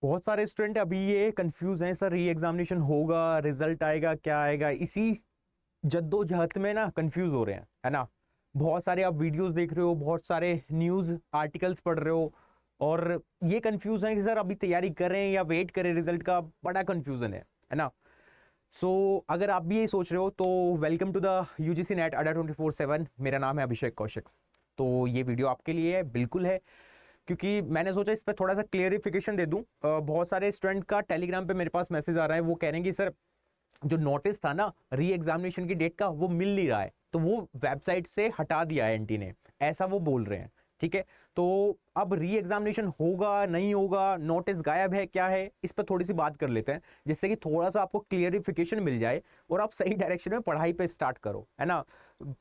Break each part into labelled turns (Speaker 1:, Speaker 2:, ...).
Speaker 1: बहुत सारे स्टूडेंट अभी ये कंफ्यूज हैं, सर री एग्जामिनेशन होगा, रिजल्ट आएगा, क्या आएगा, इसी जद्दोजहद में ना कंफ्यूज हो रहे हैं, है ना। बहुत सारे आप वीडियोस देख रहे हो, बहुत सारे न्यूज़ आर्टिकल्स पढ़ रहे हो और ये कंफ्यूज है कि सर अभी तैयारी करें या वेट करें रिजल्ट का, बड़ा कंफ्यूजन है ना। सो अगर आप भी ये सोच रहे हो तो welcome to the UGC NET Adda 24/7। मेरा नाम है अभिषेक कौशिक। तो ये वीडियो आपके लिए है, बिल्कुल है, क्योंकि मैंने सोचा इस पर थोड़ा सा क्लियरिफिकेशन दे दूं। बहुत सारे स्टूडेंट का टेलीग्राम पे मेरे पास मैसेज आ रहा है, वो कह रहे हैं कि सर जो नोटिस था ना री एग्जामिनेशन की डेट का, वो मिल नहीं रहा है, तो वो वेबसाइट से हटा दिया है एनटी ने, ऐसा वो बोल रहे हैं। ठीक है, तो अब री एग्जामिनेशन होगा नहीं होगा, नोटिस गायब है, क्या है, इस पर थोड़ी सी बात कर लेते हैं, जिससे कि थोड़ा सा आपको क्लियरिफिकेशन मिल जाए और आप सही डायरेक्शन में पढ़ाई पे स्टार्ट करो, है ना।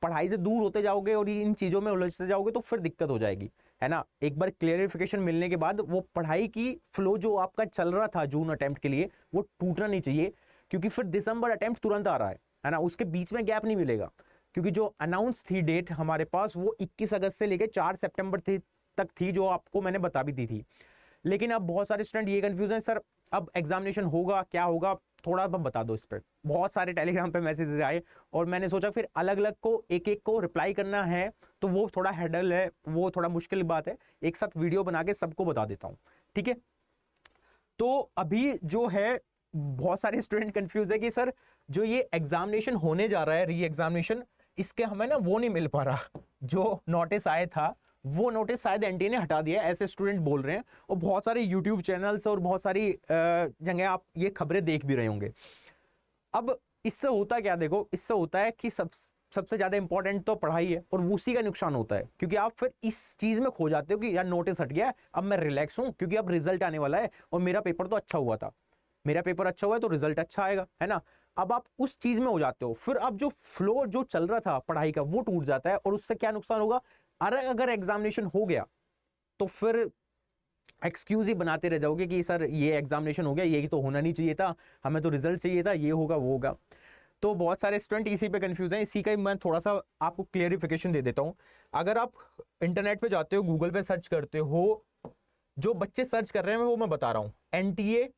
Speaker 1: पढ़ाई से दूर होते जाओगे और इन चीज़ों में उलझते जाओगे तो फिर दिक्कत हो जाएगी, है ना। एक बार क्लियरिफिकेशन मिलने के बाद वो पढ़ाई की फ्लो जो आपका चल रहा था जून अटेम्प्ट के लिए, वो टूटना नहीं चाहिए, क्योंकि फिर दिसंबर अटेम्प्ट तुरंत आ रहा है ना, उसके बीच में गैप नहीं मिलेगा। क्योंकि जो अनाउंस थी डेट हमारे पास, वो 21 अगस्त से लेकर 4 सितंबर तक थी, जो आपको मैंने बता भी दी थी। लेकिन अब बहुत सारे स्टूडेंट ये कंफ्यूज हैं, सर अब एग्जामिनेशन होगा, क्या होगा, थोड़ा अब बता दो इस पर। बहुत सारे टेलीग्राम पे मैसेजेस आए और मैंने सोचा फिर अलग अलग को एक एक को रिप्लाई करना है, तो वो थोड़ा हैडल है, वो थोड़ा मुश्किल बात है, एक साथ वीडियो बना के सबको बता देता हूँ, ठीक है। तो अभी जो है बहुत सारे स्टूडेंट कंफ्यूज है कि सर जो ये एग्जामिनेशन होने जा रहा है, री एग्जामिनेशन, इसके हमें ना वो नहीं मिल पा रहा, जो नोटिस आया था वो नोटिस शायद एनटीए ने हटा दिया, ऐसे स्टूडेंट बोल रहे हैं। और बहुत सारे यूट्यूब चैनल्स और बहुत सारी जगह आप ये खबरें देख भी रहे होंगे। अब इससे होता क्या, देखो इससे होता है कि सबसे ज्यादा इंपॉर्टेंट तो पढ़ाई है और उसी का नुकसान होता है, क्योंकि आप फिर इस चीज में खो जाते हो कि यार नोटिस हट गया है, अब मैं रिलैक्स हूं क्योंकि अब रिजल्ट आने वाला है और मेरा पेपर तो अच्छा हुआ था, मेरा पेपर अच्छा हुआ है तो रिजल्ट अच्छा आएगा, है ना। अब आप उस चीज में हो जाते हो, फिर अब जो फ्लो जो चल रहा था पढ़ाई का वो टूट जाता है और उससे क्या नुकसान होगा, अगर एग्जामिनेशन हो गया तो फिर एक्सक्यूज ही बनाते रह जाओगे कि सर ये एग्जामिनेशन हो गया, ये तो होना नहीं चाहिए था, हमें तो रिजल्ट चाहिए था, ये होगा वो होगा। तो बहुत सारे स्टूडेंट इसी पे कंफ्यूज हैं, इसी का मैं थोड़ा सा आपको क्लियरिफिकेशन दे देता हूं। अगर आप इंटरनेट पे जाते हो, गूगल पे सर्च करते हो, जो बच्चे सर्च कर रहे हैं वो मैं बता रहा हूं, एनटीए,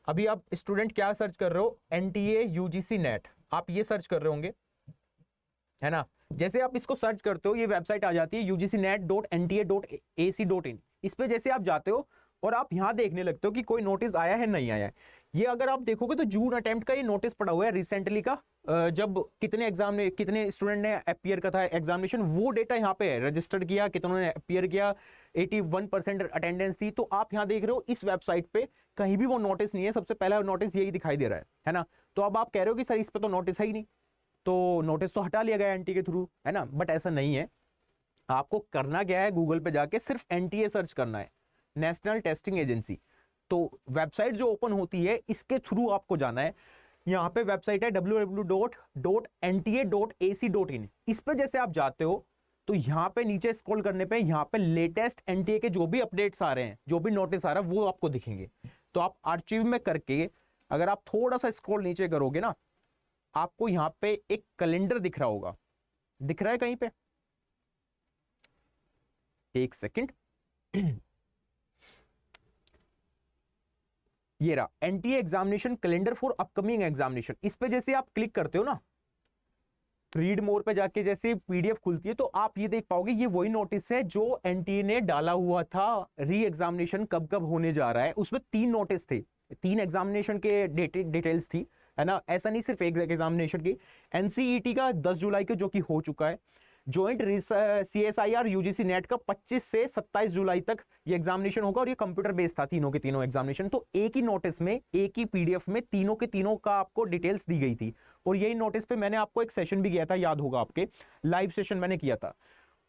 Speaker 1: अभी आप स्टूडेंट क्या सर्च कर रहे हो, एनटीए यूजीसी नेट, आप ये सर्च कर रहे होंगे, है ना। जैसे आप इसको सर्च करते हो ये वेबसाइट आ जाती है ugcnet.nta.ac.in। इस पे जैसे आप जाते हो और आप यहां देखने लगते हो कि कोई नोटिस आया है नहीं आया है। ये अगर आप देखोगे तो जून अटेम्प्ट का ये नोटिस पड़ा हुआ है रिसेंटली का, जब कितने एग्जाम ने, कितने स्टूडेंट ने अपियर का था एग्जामिनेशन, वो डेटा यहाँ पे है, रजिस्टर्ड किया, कितनों ने अपियर किया, 81% अटेंडेंस थी। तो आप यहाँ देख रहे हो इस वेबसाइट पे कहीं भी वो नोटिस नहीं है, सबसे पहला नोटिस यही दिखाई दे रहा है ना। तो अब आप कह रहे हो कि सर इस पे तो नोटिस है ही नहीं, तो नोटिस तो हटा लिया गया एनटी के थ्रू, है ना। बट ऐसा नहीं है, आपको करना क्या है, गूगल पे जाके सिर्फ एनटीए सर्च करना है, नेशनल टेस्टिंग एजेंसी। तो वेबसाइट जो ओपन होती है इसके थ्रू आपको जाना है। यहाँ पे वेबसाइट है www.nta.ac.in। इस पे जैसे आप जाते हो तो यहाँ पे नीचे स्क्रॉल करने पे यहाँ पे लेटेस्ट एनटीए के जो भी अपडेट्स आ रहे हैं, जो भी नोटिस आ रहा है, वो आपको दिखेंगे। तो आप आर्चिव में करके अगर आप थोड़ा सा स्क्रॉल नीचे करोगे ना, आपको यहां पे एक कैलेंडर दिख रहा होगा, दिख रहा है कहीं पे, एक सेकंड, ये रहा NTA examination calendar for upcoming examination. इस पे जैसे आप क्लिक करते हो ना, रीड मोर पे जाके जैसे पीडीएफ खुलती है तो आप ये देख पाओगे, ये वही नोटिस है जो एनटीए ने डाला हुआ था, री एग्जामिनेशन कब कब होने जा रहा है। उसमें 3 नोटिस थे, 3 एग्जामिनेशन के डिटेल्स थी, है ना। ऐसा नहीं सिर्फ एक एग्जामिनेशन की, एनसीईटी का 10 जुलाई को जो कि हो चुका है, ज्वाइंट सीएसआईआर यूजीसी नेट का 25 से 27 जुलाई तक ये एग्जामिनेशन होगा और ये कंप्यूटर बेस्ड था तीनों के तीनों एग्जामिनेशन। तो एक ही नोटिस में, एक ही पीडीएफ में तीनों के तीनों का आपको डिटेल्स दी गई थी। और यही नोटिस पे मैंने आपको एक सेशन भी किया था, याद होगा आपके, लाइव सेशन मैंने किया था।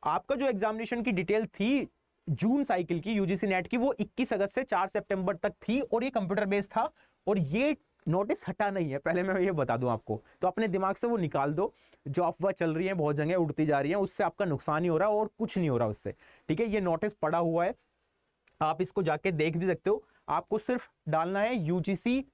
Speaker 1: आपका जो एग्जामिनेशन की डिटेल थी जून साइकिल की यूजीसी नेट की, वो 21 अगस्त से 4 सितंबर तक थी और ये कंप्यूटर बेस्ड था और ये नोटिस हटा नहीं है, पहले मैं ये बता दूं आपको। तो अपने दिमाग से वो निकाल दो, जो अफवाह चल रही है बहुत जगह उड़ती जा रही है, उससे आपका नुकसान ही हो रहा है और कुछ नहीं हो रहा उससे, ठीक है। ये नोटिस पड़ा हुआ है, आप इसको जाके देख भी सकते हो। आपको सिर्फ डालना है यूजीसी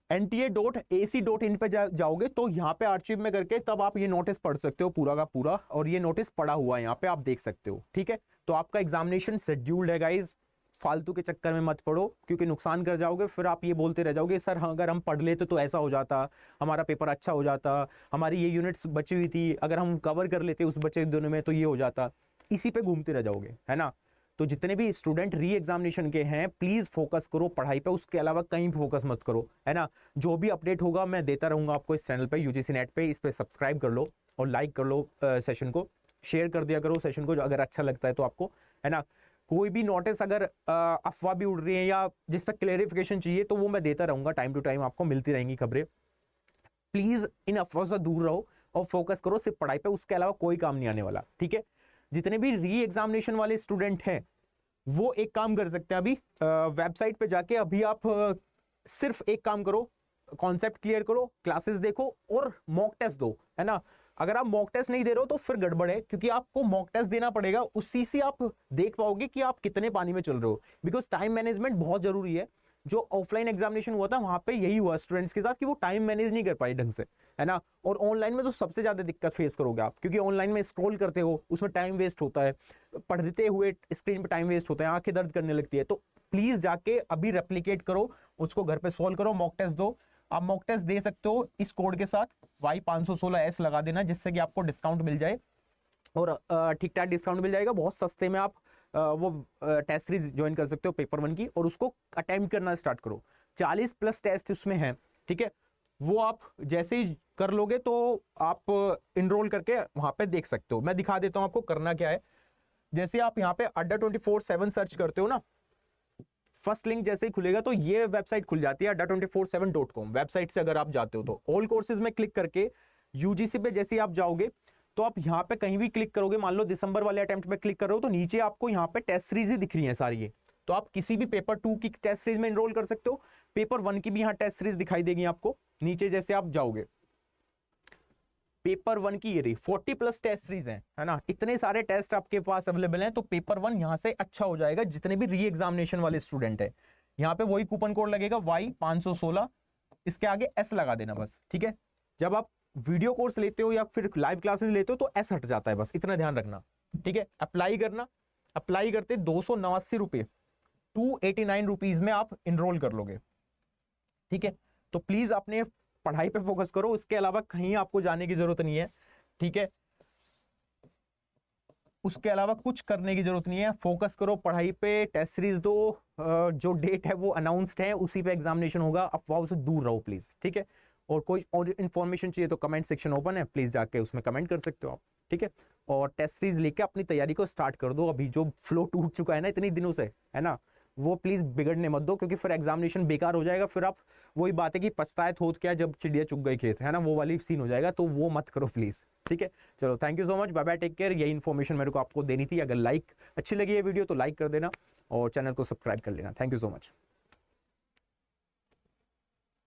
Speaker 1: nta.ac.in पे जाओगे तो यहाँ पे आर्चिव में करके तब आप ये नोटिस पढ़ सकते हो पूरा का पूरा, और ये नोटिस पड़ा हुआ है यहाँ पे आप देख सकते हो, ठीक है। तो आपका एग्जामिनेशन शेड्यूल्ड है गाइज, फालतू के चक्कर में मत पड़ो, क्योंकि नुकसान कर जाओगे। फिर आप ये बोलते रह जाओगे सर हाँ, अगर हम पढ़ लेते तो ऐसा हो जाता, हमारा पेपर अच्छा हो जाता, हमारी ये यूनिट्स बची हुई थी, अगर हम कवर कर लेते उस बचे दिनों में तो ये हो जाता। इसी पे घूमते रह जाओगे, है ना। तो जितने भी स्टूडेंट री एग्जामिनेशन के हैं, प्लीज फोकस करो पढ़ाई पे, उसके अलावा कहीं फोकस मत करो, है ना। जो भी अपडेट होगा मैं देता रहूंगा आपको इस चैनल पे, यूजीसी नेट पे। इस पे सब्सक्राइब कर लो और लाइक कर लो सेशन को, शेयर कर दिया करो सेशन को, जो अगर अच्छा लगता है तो आपको, है ना। कोई भी नोटिस अगर अफवाह भी उड़ रही है या जिस पर क्लेरिफिकेशन चाहिए तो वो मैं देता रहूंगा, टाइम टू टाइम आपको मिलती रहेंगी खबरें। प्लीज इन अफवाह से दूर रहो और फोकस करो सिर्फ पढ़ाई पे, उसके अलावा कोई काम नहीं आने वाला, ठीक है। जितने भी री एग्जामिनेशन वाले स्टूडेंट हैं वो एक काम कर सकते हैं, अभी वेबसाइट पे जाके अभी आप सिर्फ एक काम करो, कॉन्सेप्ट क्लियर करो, क्लासेस देखो और मॉक टेस्ट दो, है ना। अगर आप मॉक टेस्ट नहीं दे रहे हो तो फिर गड़बड़ है, क्योंकि आपको मॉक टेस्ट देना पड़ेगा, उसी से आप देख पाओगे कि आप कितने पानी में चल रहे हो। बिकॉज टाइम मैनेजमेंट बहुत जरूरी है। जो ऑफलाइन एग्जामिनेशन हुआ था वहां पे यही हुआ स्टूडेंट्स के साथ कि वो टाइम मैनेज नहीं कर पाए ढंग से, है ना। और ऑनलाइन में तो सबसे ज्यादा दिक्कत फेस करोगे आप, क्योंकि ऑनलाइन में स्क्रॉल करते हो, उसमें टाइम वेस्ट होता है, पढ़ते हुए स्क्रीन पे टाइम वेस्ट होता है, आंखें दर्द करने लगती है। तो प्लीज जाके अभी रेप्लिकेट करो, उसको घर पे सॉल्व करो, मॉक टेस्ट दो। आप मॉक टेस्ट दे सकते हो इस कोड के साथ Y516S लगा देना, जिससे कि आपको डिस्काउंट मिल जाए और ठीक ठाक डिस्काउंट मिल जाएगा। बहुत सस्ते में आप वो टेस्ट सीरीज ज्वाइन कर सकते हो पेपर 1 की, और उसको अटेम्प्ट करना स्टार्ट करो। 40+ टेस्ट उसमें हैं, ठीक है। वो आप जैसे ही कर लोगे तो आप इनरोल करके वहां पे देख सकते हो। मैं दिखा देता हूं आपको करना क्या है। जैसे आप यहाँ पे अड्डा 24/7 सर्च करते हो ना, फर्स्ट लिंक जैसे ही खुलेगा तो ये वेबसाइट खुल जाती है adda247.com वेबसाइट से। अगर आप जाते हो तो ऑल कोर्सेज में क्लिक करके यूजीसी पे जैसे ही आप जाओगे तो आप यहाँ पे कहीं भी क्लिक करोगे, मान लो दिसंबर वाले अटेम्प्ट में क्लिक कर रहे हो तो नीचे आपको यहाँ पे टेस्ट सीरीज ही दिख रही है सारी ये। तो आप किसी भी पेपर 2 की टेस्ट सीरीज में एनरोल कर सकते हो, पेपर 1 की भी यहाँ टेस्ट सीरीज दिखाई देगी आपको नीचे जैसे आप जाओगे। पेपर 1 की ये रही 40+ टेस्ट सीरीज है ना। इतने सारे टेस्ट आपके पास अवेलेबल हैं, तो पेपर 1 यहाँ से अच्छा हो जाएगा। जितने भी री एग्जामिनेशन वाले स्टूडेंट है, यहाँ पे वही कूपन कोड लगेगा Y516, इसके आगे S लगा देना बस, ठीक है। जब आप वीडियो कोर्स लेते हो या फिर लाइव क्लासेस लेते हो तो S हट जाता है, बस इतना ध्यान रखना, ठीक है। अप्लाई करना, अप्लाई करते 289 रुपए 289 रुपीज में आप इनरोल कर लोगे, ठीक है। तो प्लीज अपने पढ़ाई पे फोकस करो, इसके अलावा कहीं आपको जाने की जरूरत नहीं है, ठीक है। उसके अलावा कुछ करने की जरूरत नहीं है, फोकस करो पढ़ाई पे, टेस्ट सीरीज दो, जो डेट है वो अनाउंस्ड है उसी पे एग्जामिनेशन होगा। अफवाहों से दूर रहो प्लीज, ठीक है। और कोई और इन्फॉर्मेशन चाहिए तो कमेंट सेक्शन ओपन है, प्लीज जाके उसमें कमेंट कर सकते हो आप, ठीक है। और टेस्ट सीरीज लेके अपनी तैयारी को स्टार्ट कर दो। अभी जो फ्लो टूट चुका है ना इतनी दिनों से, है ना, वो प्लीज बिगड़ने मत दो, क्योंकि फिर एग्जामिनेशन बेकार हो जाएगा। फिर आप वही बात है कि पछताए होत क्या जब चिड़िया चुग गई खेत, है ना, वो वाली सीन हो जाएगा। तो वो मत करो प्लीज, ठीक है। चलो thank you so much, bye bye, take care. यही इन्फॉर्मेशन मेरे को आपको देनी थी। अगर अच्छी लगी ये वीडियो तो लाइक कर देना और चैनल को सब्सक्राइब कर लेना। Thank you so much.